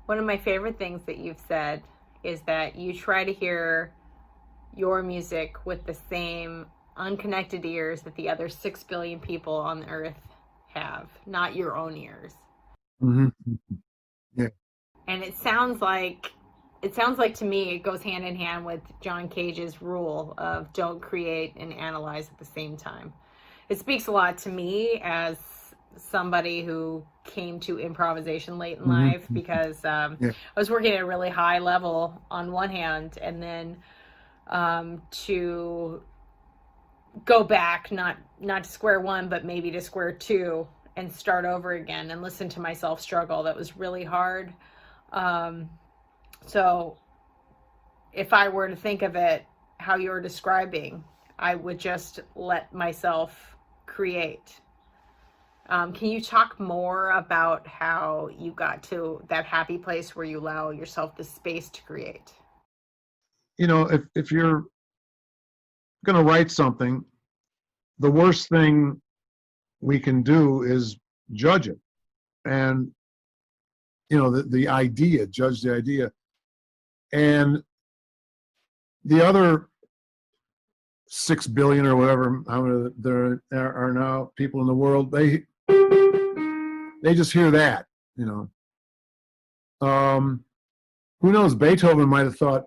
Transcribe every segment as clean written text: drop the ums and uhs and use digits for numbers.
One of my favorite things that you've said is that you try to hear your music with the same unconnected ears that the other 6 billion people on the earth have, not your own ears. Hmm. Yeah. And it sounds like to me it goes hand in hand with John Cage's rule of don't create and analyze at the same time. It speaks a lot to me as somebody who came to improvisation late in Hmm. life because Yeah. I was working at a really high level on one hand, and then to go back, not to square one, but maybe to square two, and start over again and listen to myself struggle. That was really hard. Um, so if I were to think of it how you're describing, I would just let myself create. Can you talk more about how you got to that happy place where you allow yourself the space to create? If you're going to write something, the worst thing we can do is judge it. And, the idea, judge the idea. And the other 6 billion or whatever, how many there are now people in the world, they just hear that, you know. Who knows? Beethoven might have thought,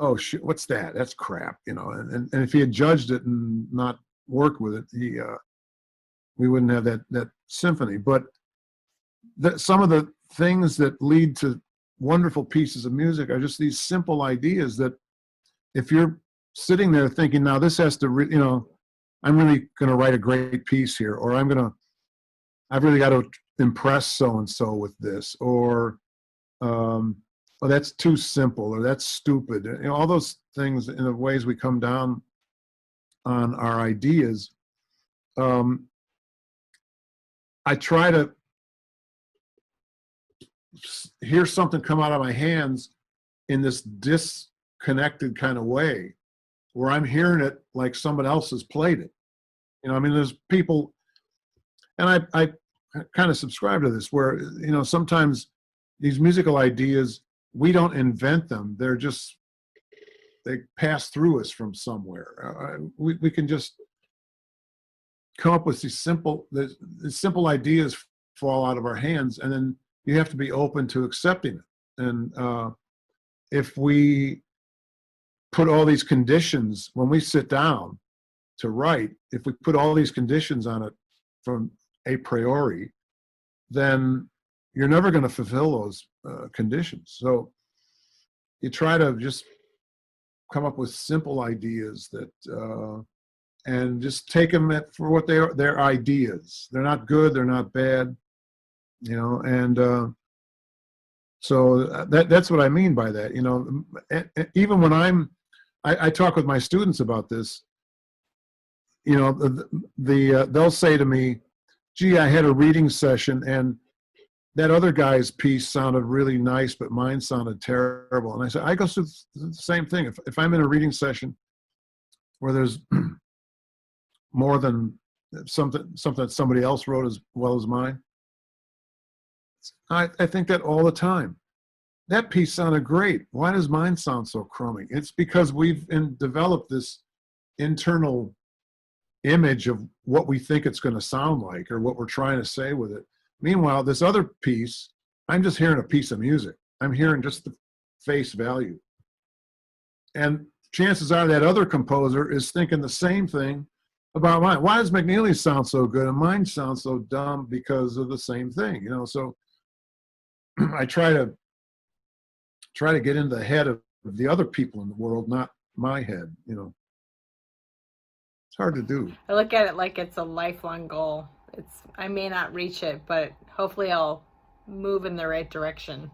oh shit, what's that? That's crap, and if he had judged it and not worked with it, we wouldn't have that symphony. But some of the things that lead to wonderful pieces of music are just these simple ideas that if you're sitting there thinking, now this has to, I'm really going to write a great piece here, or I've really got to impress so and so with this, or oh, that's too simple, or that's stupid. All those things in the ways we come down on our ideas. Um, I try to hear something come out of my hands in this disconnected kind of way, where I'm hearing it like someone else has played it. I mean, there's people, and I kind of subscribe to this, where sometimes these musical ideas, we don't invent them; they pass through us from somewhere. We can just come up with these simple ideas fall out of our hands, and then you have to be open to accepting it. And if we put all these conditions when we sit down to write, if we put all these conditions on it from a priori, then you're never going to fulfill those conditions. So you try to just come up with simple ideas that and just take them for what they are. They're ideas. They're not good, they're not bad, and so that's what I mean by that. Even when I talk with my students about this, they'll say to me, gee, I had a reading session and that other guy's piece sounded really nice, but mine sounded terrible. And I said, I go through the same thing. If I'm in a reading session where there's more than something that somebody else wrote as well as mine, I think that all the time. That piece sounded great. Why does mine sound so crummy? It's because we've developed this internal image of what we think it's going to sound like or what we're trying to say with it. Meanwhile, this other piece, I'm just hearing a piece of music. I'm hearing just the face value. And chances are that other composer is thinking the same thing about mine. Why does McNeely sound so good and mine sounds so dumb? Because of the same thing, so I try to get into the head of the other people in the world, not my head. It's hard to do. I look at it like it's a lifelong goal. I may not reach it, but hopefully I'll move in the right direction.